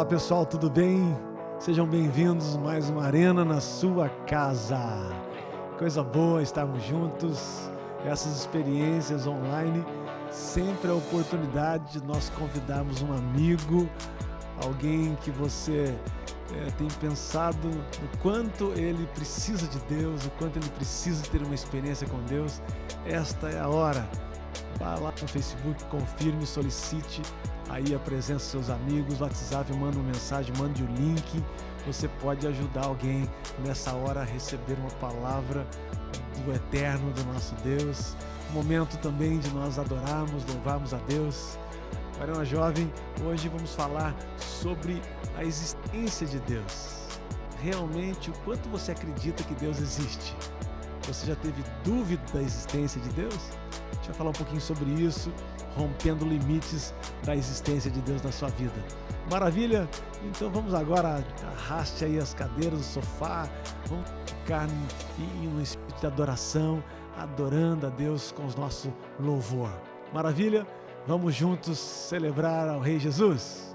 Olá pessoal, tudo bem? Sejam bem-vindos a mais uma Arena na sua casa. Coisa boa estarmos juntos. Essas experiências online sempre é a oportunidade de nós convidarmos um amigo, alguém que você tem pensado no quanto ele precisa de Deus, o quanto ele precisa ter uma experiência com Deus. Esta é a hora. Vá lá no Facebook, confirme, solicite aí a presença dos seus amigos, WhatsApp, manda uma mensagem, mande o link. Você pode ajudar alguém nessa hora a receber uma palavra do eterno, do nosso Deus. Um momento também de nós adorarmos, louvarmos a Deus. Arena Jovem, hoje vamos falar sobre a existência de Deus. Realmente, o quanto você acredita que Deus existe? Você já teve dúvida da existência de Deus? A gente vai falar um pouquinho sobre isso, rompendo limites da existência de Deus na sua vida. Maravilha? Então vamos agora, arraste aí as cadeiras, o sofá, vamos ficar em um espírito de adoração, adorando a Deus com o nosso louvor. Maravilha? Vamos juntos celebrar ao Rei Jesus?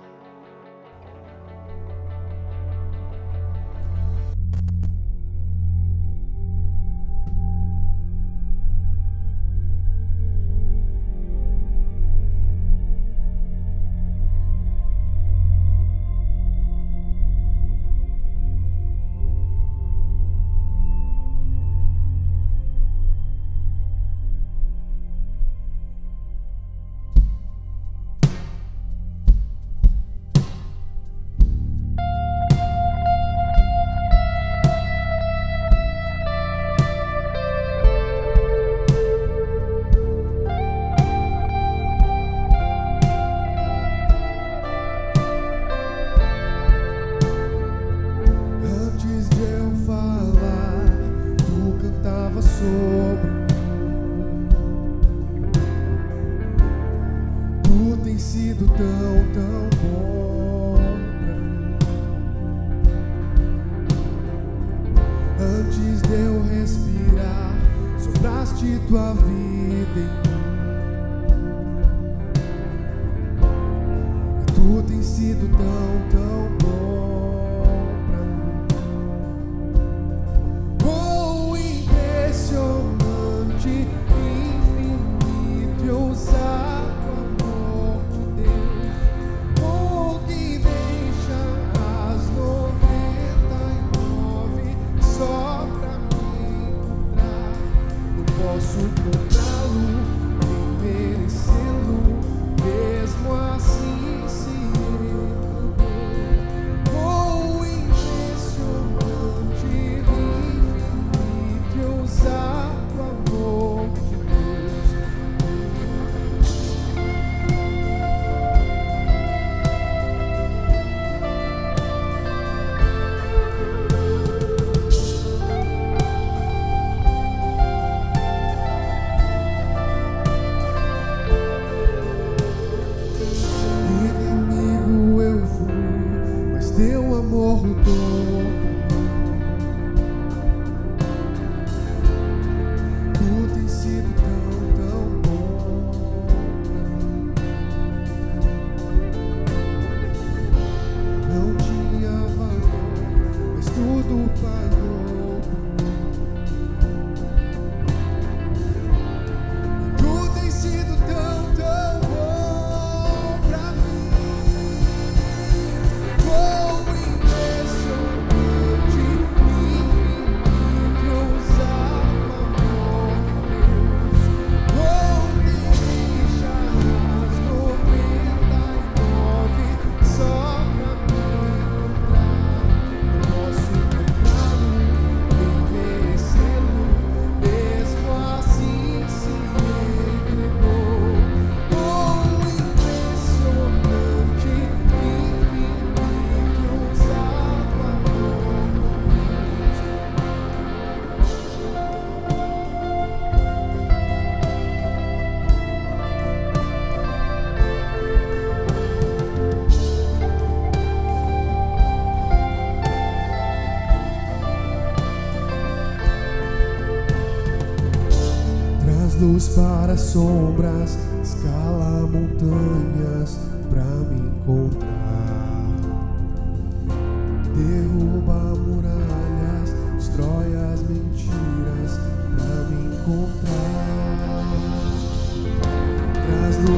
luz para sombras, escala montanhas pra me encontrar.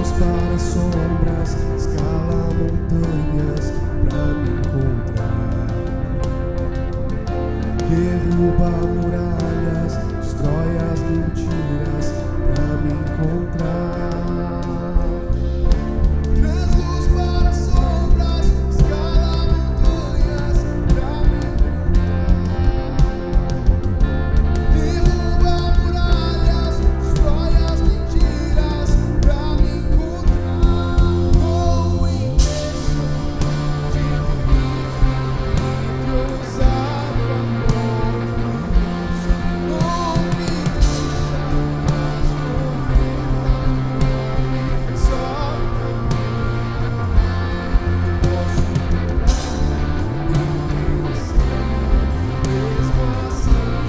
luz para as sombras, escala montanhas pra me encontrar. Derruba muralhas, destrói as mentiras pra me encontrar. Traz luz para as sombras, escala montanhas pra me encontrar. Derruba muralhas, destrói as mentiras pra me encontrar. Oh, impressionante, infinito, ousado amor, oh, me deixa mais 99 só pra mim. Posso nem merecer, mesmo assim se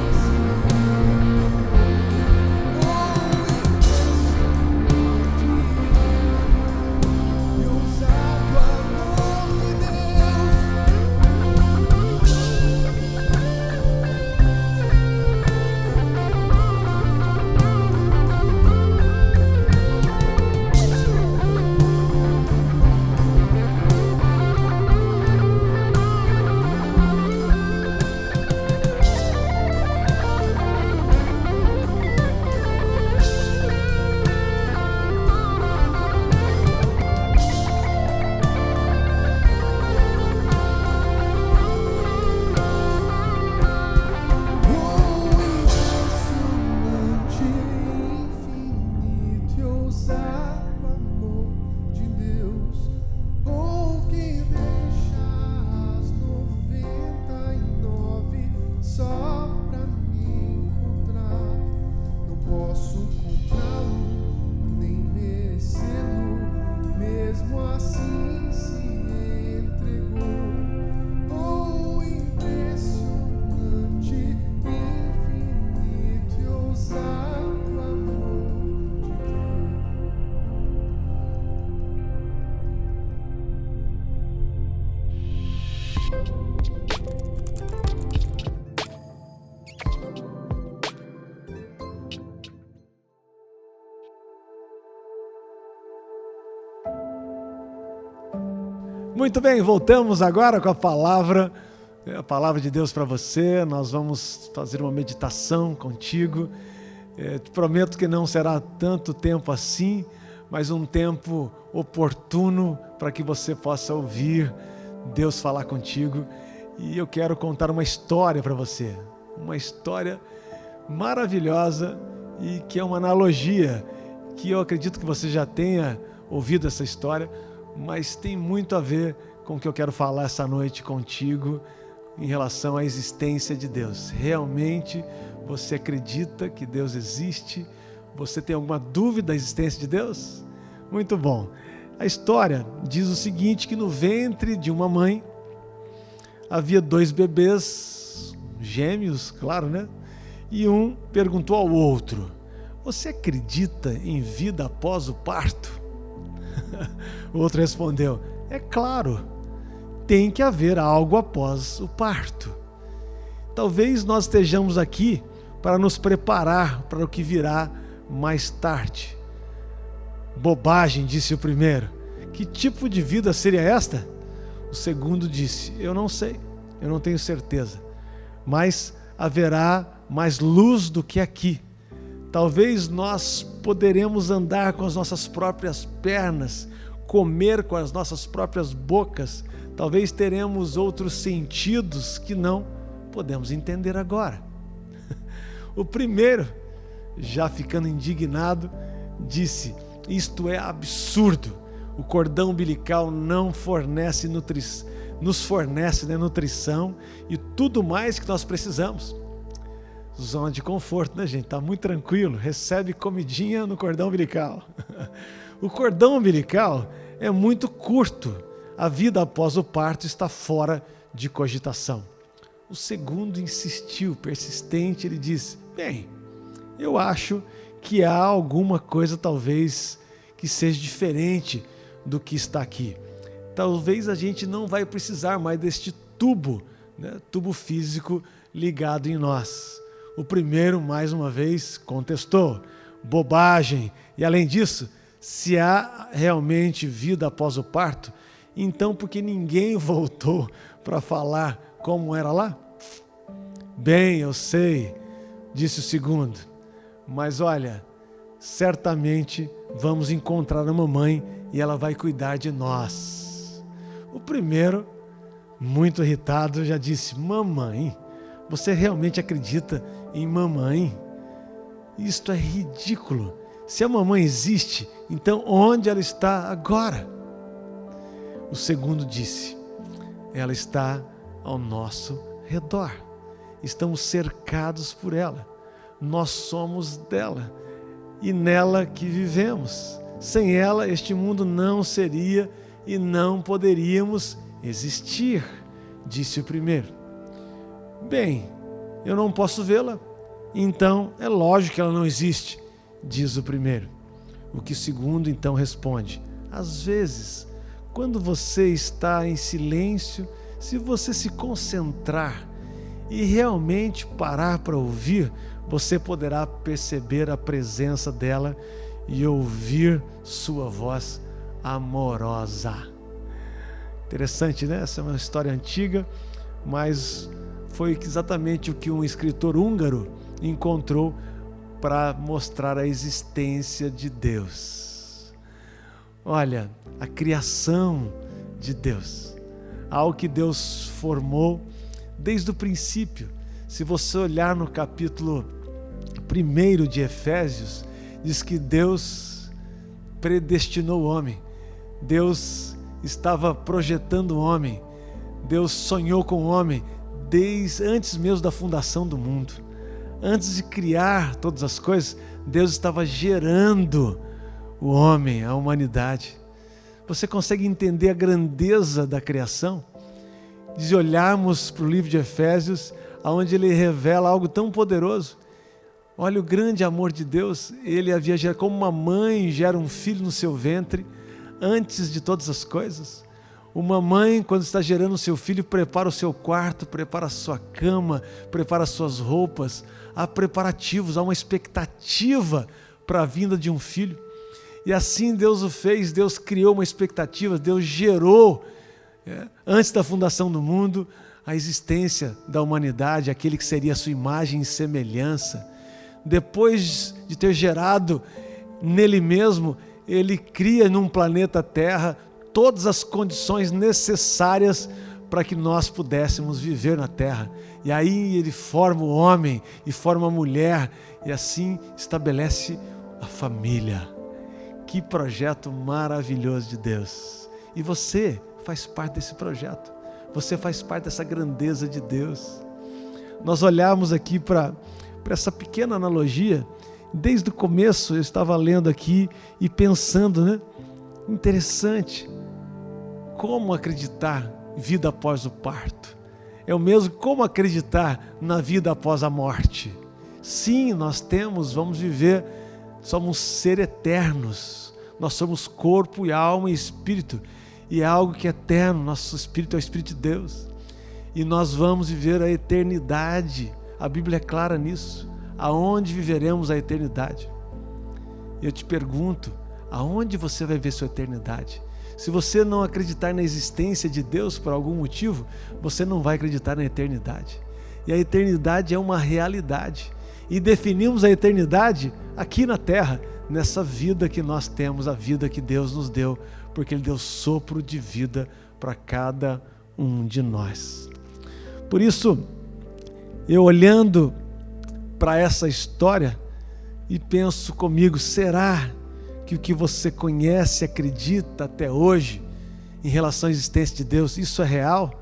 e ousado amor de Deus. Impressionante, infinito e ousado amor de Deus, oh, que deixa as 99 só pra me encontrar. Não posso comprá-lo, nem merecê-lo, mesmo assim se entregou. Oh, impressionante, infinito e ousado amor de Muito bem, voltamos agora com a palavra de Deus para você. Nós vamos fazer uma meditação contigo. Te prometo que não será tanto tempo assim, mas um tempo oportuno para que você possa ouvir Deus falar contigo. E eu quero contar uma história para você, uma história maravilhosa e que é uma analogia que eu acredito que você já tenha ouvido essa história, mas tem muito a ver com o que eu quero falar essa noite contigo em relação à existência de Deus. Realmente você acredita que Deus existe? Você tem alguma dúvida da existência de Deus? Muito bom. A história diz o seguinte, que no ventre de uma mãe havia 2 bebês, gêmeos, claro, né? E um perguntou ao outro: você acredita em vida após o parto? O outro respondeu: é claro, tem que haver algo após o parto. Talvez nós estejamos aqui para nos preparar para o que virá mais tarde. Bobagem, disse o primeiro. Que tipo de vida seria esta? O segundo disse: eu não sei, eu não tenho certeza, mas haverá mais luz do que aqui. Talvez nós poderemos andar com as nossas próprias pernas, comer com as nossas próprias bocas, talvez teremos outros sentidos que não podemos entender agora. O primeiro, já ficando indignado, disse: isto é absurdo, o cordão umbilical não nos fornece nutrição e tudo mais que nós precisamos. Zona de conforto, né, gente? Tá muito tranquilo, recebe comidinha no cordão umbilical. O cordão umbilical é muito curto, a vida após o parto está fora de cogitação. O segundo insistiu, persistente, ele disse: bem, eu acho que há alguma coisa talvez que seja diferente do que está aqui. Talvez a gente não vai precisar mais deste tubo, né, tubo físico ligado em nós. O primeiro, mais uma vez, contestou: bobagem, e além disso, Se há realmente vida após o parto, então por que ninguém voltou para falar como era lá? Bem, eu sei, disse o segundo, mas olha, certamente vamos encontrar a mamãe e ela vai cuidar de nós. O primeiro, muito irritado, já disse: mamãe? Você realmente acredita em mamãe? Isto é ridículo. Se a mamãe existe, então onde ela está agora? O segundo disse: ela está ao nosso redor. Estamos cercados por ela. Nós somos dela e nela que vivemos. Sem ela, este mundo não seria e não poderíamos existir, disse o primeiro. Bem, eu não posso vê-la, então é lógico que ela não existe, diz o primeiro. O que o segundo então responde: às vezes, quando você está em silêncio, se você se concentrar e realmente parar para ouvir, você poderá perceber a presença dela e ouvir sua voz amorosa. Interessante, né? Essa é uma história antiga, mas foi exatamente o que um escritor húngaro encontrou para mostrar a existência de Deus. Olha, a criação de Deus, algo que Deus formou desde o princípio. Se você olhar no capítulo 1 de Efésios, diz que Deus predestinou o homem. Deus estava projetando o homem. Deus sonhou com o homem desde antes mesmo da fundação do mundo. Antes de criar todas as coisas, Deus estava gerando o homem, a humanidade. Você consegue entender a grandeza da criação? De olharmos para o livro de Efésios, onde ele revela algo tão poderoso. Olha o grande amor de Deus. Ele havia gerado, como uma mãe gera um filho no seu ventre, antes de todas as coisas. Uma mãe, quando está gerando o seu filho, prepara o seu quarto, prepara a sua cama, prepara as suas roupas. Há preparativos, há uma expectativa para a vinda de um filho. E assim Deus o fez, Deus criou uma expectativa, Deus gerou, antes da fundação do mundo, a existência da humanidade, aquele que seria a sua imagem e semelhança. Depois de ter gerado nele mesmo, ele cria num planeta Terra todas as condições necessárias para que nós pudéssemos viver na Terra. E aí ele forma o homem e forma a mulher e assim estabelece a família. Que projeto maravilhoso de Deus. E você faz parte desse projeto. Você faz parte dessa grandeza de Deus. Nós olhamos aqui para essa pequena analogia. Desde o começo eu estava lendo aqui e pensando, né? Interessante. Como acreditar em vida após o parto? É o mesmo como acreditar na vida após a morte. Sim, nós vamos viver, somos seres eternos. Nós somos corpo e alma e espírito. E é algo que é eterno, nosso espírito é o Espírito de Deus. E nós vamos viver a eternidade. A Bíblia é clara nisso. Aonde viveremos a eternidade? Eu te pergunto, aonde você vai ver sua eternidade? Se você não acreditar na existência de Deus por algum motivo, você não vai acreditar na eternidade. E a eternidade é uma realidade. E definimos a eternidade aqui na Terra, nessa vida que nós temos, a vida que Deus nos deu, porque Ele deu sopro de vida para cada um de nós. Por isso, eu olhando para essa história e penso comigo, será que o que você conhece, acredita até hoje em relação à existência de Deus, isso é real?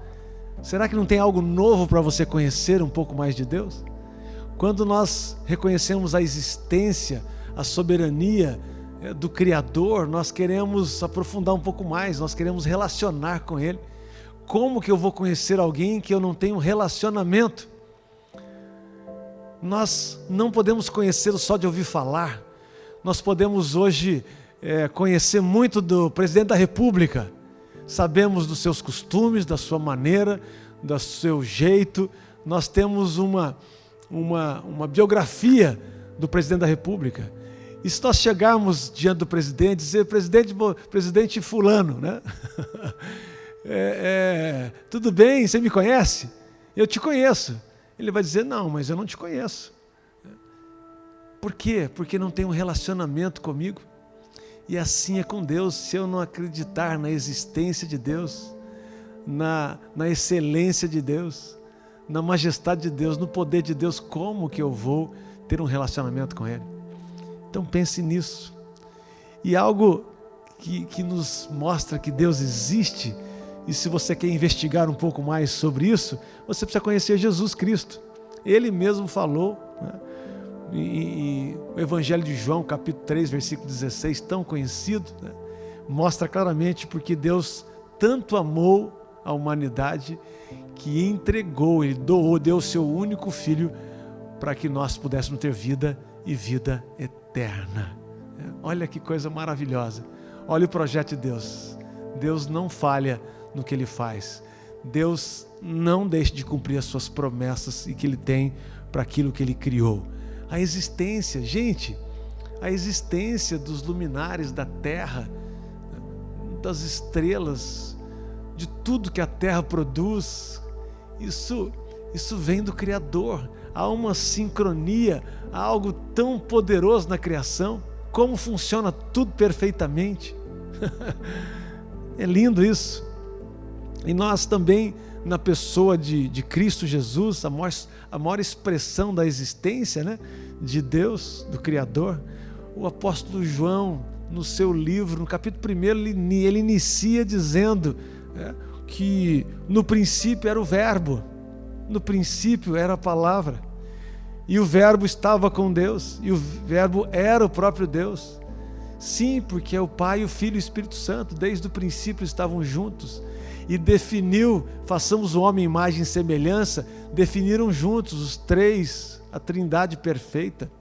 Será que não tem algo novo para você conhecer um pouco mais de Deus? Quando nós reconhecemos a existência, a soberania do Criador, nós queremos aprofundar um pouco mais, nós queremos relacionar com Ele. Como que eu vou conhecer alguém que eu não tenho relacionamento? Nós não podemos conhecê-lo só de ouvir falar. Nós podemos hoje conhecer muito do presidente da República. Sabemos dos seus costumes, da sua maneira, do seu jeito. Nós temos uma biografia do presidente da República. E se nós chegarmos diante do presidente e dizer, presidente fulano, né? Tudo bem, você me conhece? Eu te conheço. Ele vai dizer, não, mas eu não te conheço. Por quê? Porque não tem um relacionamento comigo. E assim é com Deus. Se eu não acreditar na existência de Deus, na excelência de Deus, na majestade de Deus, no poder de Deus, como que eu vou ter um relacionamento com Ele? Então pense nisso. E algo que nos mostra que Deus existe, e se você quer investigar um pouco mais sobre isso, você precisa conhecer Jesus Cristo. Ele mesmo falou, né? E o Evangelho de João, capítulo 3, versículo 16, tão conhecido, né? Mostra claramente porque Deus tanto amou a humanidade que entregou, Ele deu o seu único Filho para que nós pudéssemos ter vida e vida eterna. Olha que coisa maravilhosa. Olha o projeto de Deus. Deus não falha no que Ele faz. Deus não deixa de cumprir as suas promessas e que Ele tem para aquilo que Ele criou. A existência, gente, a existência dos luminares da terra, das estrelas, de tudo que a terra produz, isso vem do Criador. Há uma sincronia, há algo tão poderoso na criação, como funciona tudo perfeitamente. É lindo isso. E nós também, na pessoa de Cristo Jesus, a maior expressão da existência, né, de Deus, do Criador, o apóstolo João, no seu livro, no capítulo 1, ele inicia dizendo que no princípio era o Verbo, no princípio era a palavra, e o Verbo estava com Deus, e o Verbo era o próprio Deus. Sim, porque é o Pai, o Filho e o Espírito Santo, desde o princípio estavam juntos, e definiu, façamos o homem imagem e semelhança, definiram juntos os três, a trindade perfeita.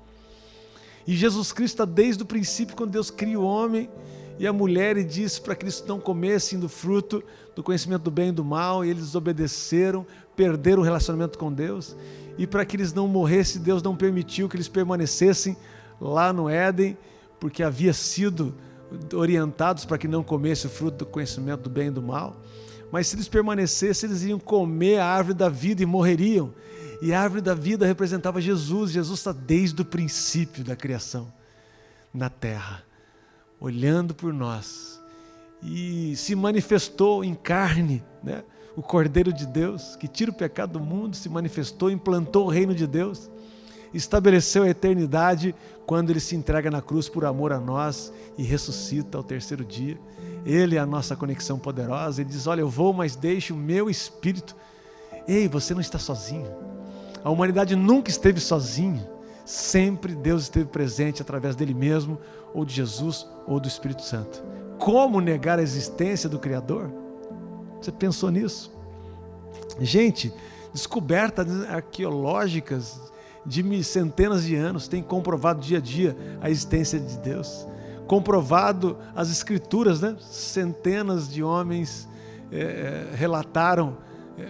E Jesus Cristo está desde o princípio, quando Deus cria o homem e a mulher, e disse para que eles não comessem do fruto do conhecimento do bem e do mal, e eles desobedeceram, perderam o relacionamento com Deus, e para que eles não morressem, Deus não permitiu que eles permanecessem lá no Éden, porque havia sido orientados para que não comessem o fruto do conhecimento do bem e do mal. Mas se eles permanecessem, eles iriam comer a árvore da vida e morreriam. E a árvore da vida representava Jesus. Jesus está desde o princípio da criação na terra, olhando por nós, e se manifestou em carne, né? O Cordeiro de Deus, que tira o pecado do mundo, se manifestou, implantou o reino de Deus, estabeleceu a eternidade quando Ele se entrega na cruz por amor a nós e ressuscita ao terceiro dia. Ele é a nossa conexão poderosa. Ele diz, olha, eu vou, mas deixo o meu Espírito. Ei, você não está sozinho. A humanidade nunca esteve sozinha. Sempre Deus esteve presente através dele mesmo, ou de Jesus, ou do Espírito Santo. Como negar a existência do Criador? Você pensou nisso? Gente, descobertas arqueológicas de centenas de anos têm comprovado dia a dia a existência de Deus. Comprovado as Escrituras, né? Centenas de homens relataram,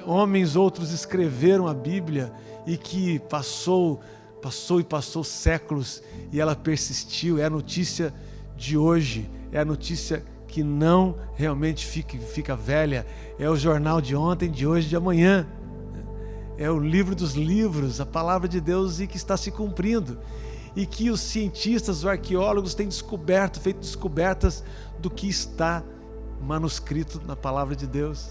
homens outros escreveram a Bíblia, e que passou séculos e ela persistiu. É a notícia de hoje, é a notícia que não realmente fica velha, é o jornal de ontem, de hoje, de amanhã. É o livro dos livros, a palavra de Deus, e que está se cumprindo. E que os cientistas, os arqueólogos têm feito descobertas do que está manuscrito na palavra de Deus.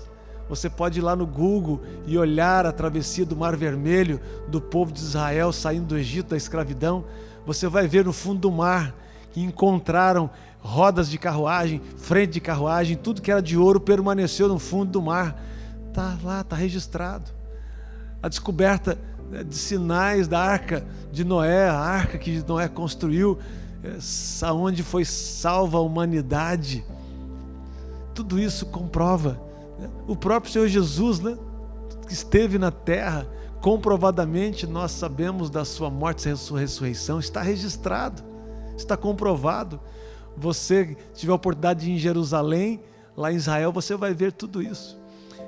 Você pode ir lá no Google e olhar a travessia do Mar Vermelho, do povo de Israel saindo do Egito, da escravidão. Você vai ver no fundo do mar que encontraram rodas de carruagem, frente de carruagem, tudo que era de ouro permaneceu no fundo do mar. Está lá, está registrado. A descoberta de sinais da arca de Noé, a arca que Noé construiu, aonde foi salva a humanidade. Tudo isso comprova. O próprio Senhor Jesus, né, que esteve na terra, comprovadamente nós sabemos da sua morte e sua ressurreição, está registrado, está comprovado. Você tiver a oportunidade de ir em Jerusalém, lá em Israel, você vai ver tudo isso.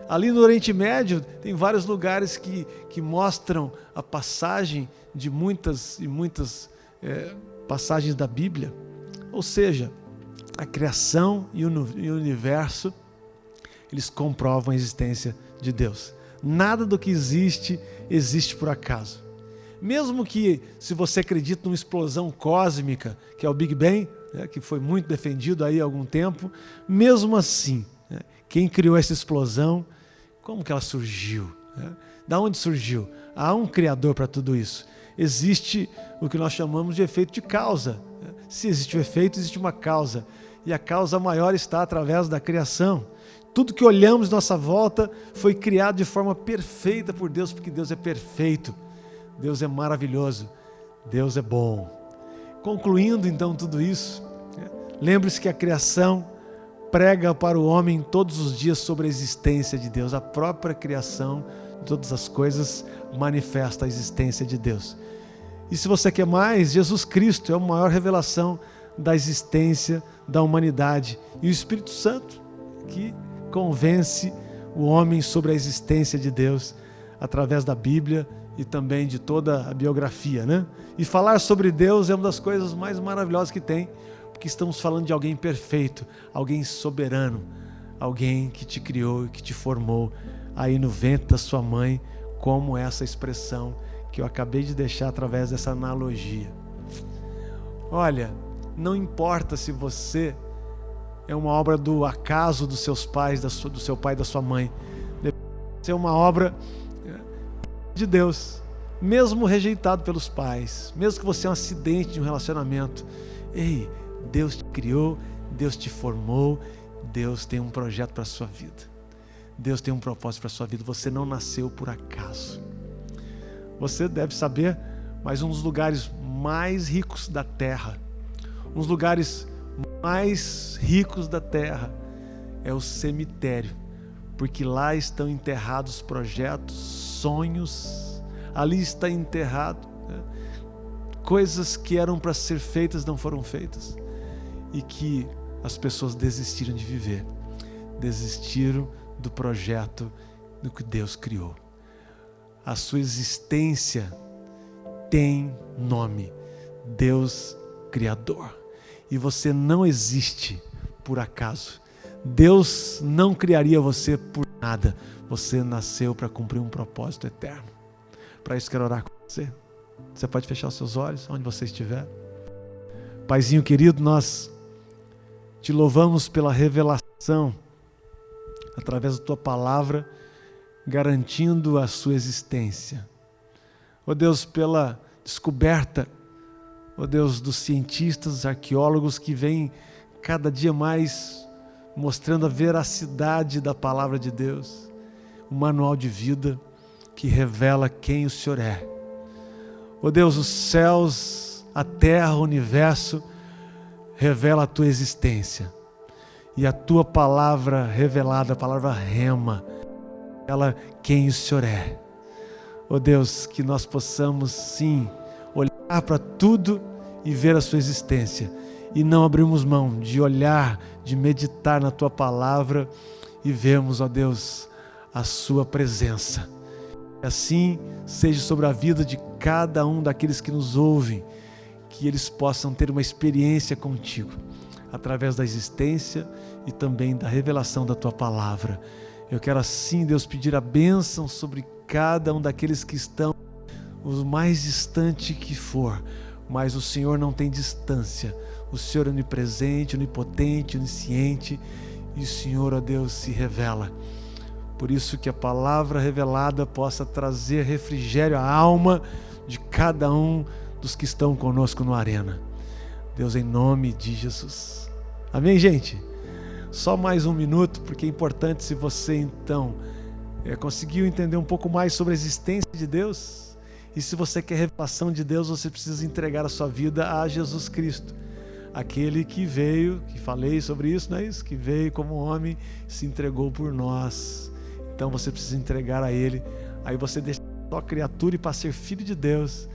Ali no Oriente Médio tem vários lugares que mostram a passagem de muitas passagens da Bíblia, ou seja, a criação e o universo, eles comprovam a existência de Deus. Nada do que existe por acaso. Mesmo que, se você acredita numa explosão cósmica, que é o Big Bang, que foi muito defendido aí há algum tempo, mesmo assim, quem criou essa explosão, como que ela surgiu? Da onde surgiu? Há um criador para tudo isso. Existe o que nós chamamos de efeito de causa. Se existe o efeito, existe uma causa. E a causa maior está através da criação. Tudo que olhamos à nossa volta foi criado de forma perfeita por Deus, porque Deus é perfeito. Deus é maravilhoso. Deus é bom. Concluindo então tudo isso, lembre-se que a criação prega para o homem todos os dias sobre a existência de Deus. A própria criação de todas as coisas manifesta a existência de Deus. E se você quer mais, Jesus Cristo é a maior revelação da existência da humanidade. E o Espírito Santo que convence o homem sobre a existência de Deus através da Bíblia e também de toda a biografia, né? E falar sobre Deus é uma das coisas mais maravilhosas que tem, porque estamos falando de alguém perfeito, alguém soberano, alguém que te criou e que te formou aí no ventre da sua mãe, como essa expressão que eu acabei de deixar através dessa analogia. Olha, não importa se você é uma obra do acaso dos seus pais, do seu pai e da sua mãe, deve ser uma obra de Deus, mesmo rejeitado pelos pais, mesmo que você é um acidente de um relacionamento. Ei, Deus te criou, Deus te formou, Deus tem um projeto para a sua vida. Deus tem um propósito para a sua vida. Você não nasceu por acaso. Você deve saber, mas um dos lugares mais ricos da terra, um dos lugares mais ricos da terra é o cemitério, porque lá estão enterrados projetos, sonhos, ali está enterrado, coisas que eram para ser feitas não foram feitas e que as pessoas desistiram de viver, desistiram do projeto do que Deus criou. A sua existência tem nome, Deus Criador. E você não existe por acaso. Deus não criaria você por nada. Você nasceu para cumprir um propósito eterno. Para isso quero orar com você. Você pode fechar os seus olhos, onde você estiver. Paizinho querido, nós te louvamos pela revelação, através da tua palavra, garantindo a sua existência. Ó Deus, pela descoberta, ó Deus, dos cientistas, arqueólogos que vêm cada dia mais mostrando a veracidade da palavra de Deus, um manual de vida que revela quem o Senhor é. Ó Deus, os céus, a terra, o universo revela a tua existência. E a tua palavra revelada, a palavra rema, ela quem o Senhor é. Ó Deus, que nós possamos sim olhar para tudo e ver a sua existência e não abrirmos mão de olhar, de meditar na tua palavra e vermos, ó Deus, a sua presença. E assim seja sobre a vida de cada um daqueles que nos ouvem, que eles possam ter uma experiência contigo através da existência e também da revelação da tua palavra. Eu quero assim, Deus, pedir a bênção sobre cada um daqueles que estão o mais distante que for, mas o Senhor não tem distância. O Senhor é onipresente, onipotente, onisciente, e o Senhor, ó Deus, se revela. Por isso que a palavra revelada possa trazer refrigério à alma de cada um dos que estão conosco no Arena. Deus, em nome de Jesus. Amém, gente? Só mais um minuto, porque é importante, se você então conseguiu entender um pouco mais sobre a existência de Deus, e se você quer revelação de Deus, você precisa entregar a sua vida a Jesus Cristo, aquele que veio, que falei sobre isso, não é isso? Que veio como homem, se entregou por nós. Então você precisa entregar a Ele, aí você deixa só criatura, e para ser filho de Deus,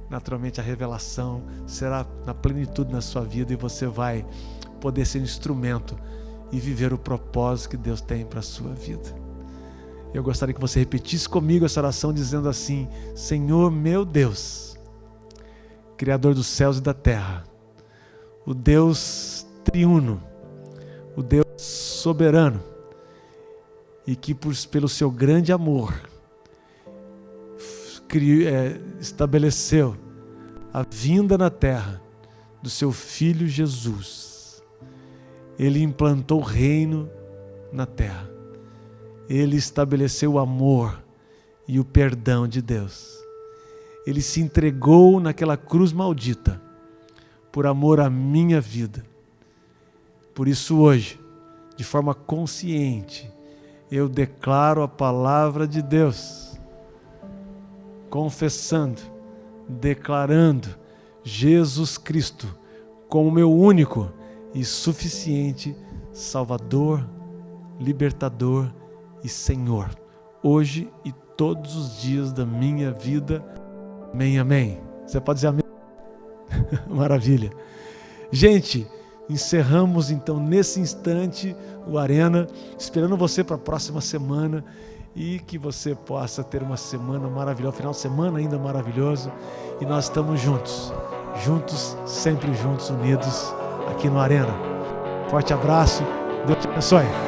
naturalmente a revelação será na plenitude na sua vida, e você vai poder ser instrumento e viver o propósito que Deus tem para a sua vida. Eu gostaria que você repetisse comigo essa oração dizendo assim: Senhor meu Deus, Criador dos céus e da terra, o Deus triuno, o Deus soberano, e que pelo seu grande amor estabeleceu a vinda na terra do seu Filho Jesus. Ele implantou o reino na terra. Ele estabeleceu o amor e o perdão de Deus. Ele se entregou naquela cruz maldita por amor à minha vida. Por isso hoje, de forma consciente, eu declaro a palavra de Deus, confessando, declarando Jesus Cristo como meu único e suficiente Salvador, Libertador e Senhor, hoje e todos os dias da minha vida. Amém, amém. Você pode dizer amém? Maravilha. Gente, encerramos então nesse instante o Arena, esperando você para a próxima semana e que você possa ter uma semana maravilhosa, final de semana ainda maravilhoso, e nós estamos juntos, sempre juntos, unidos aqui no Arena. Forte abraço, Deus te abençoe.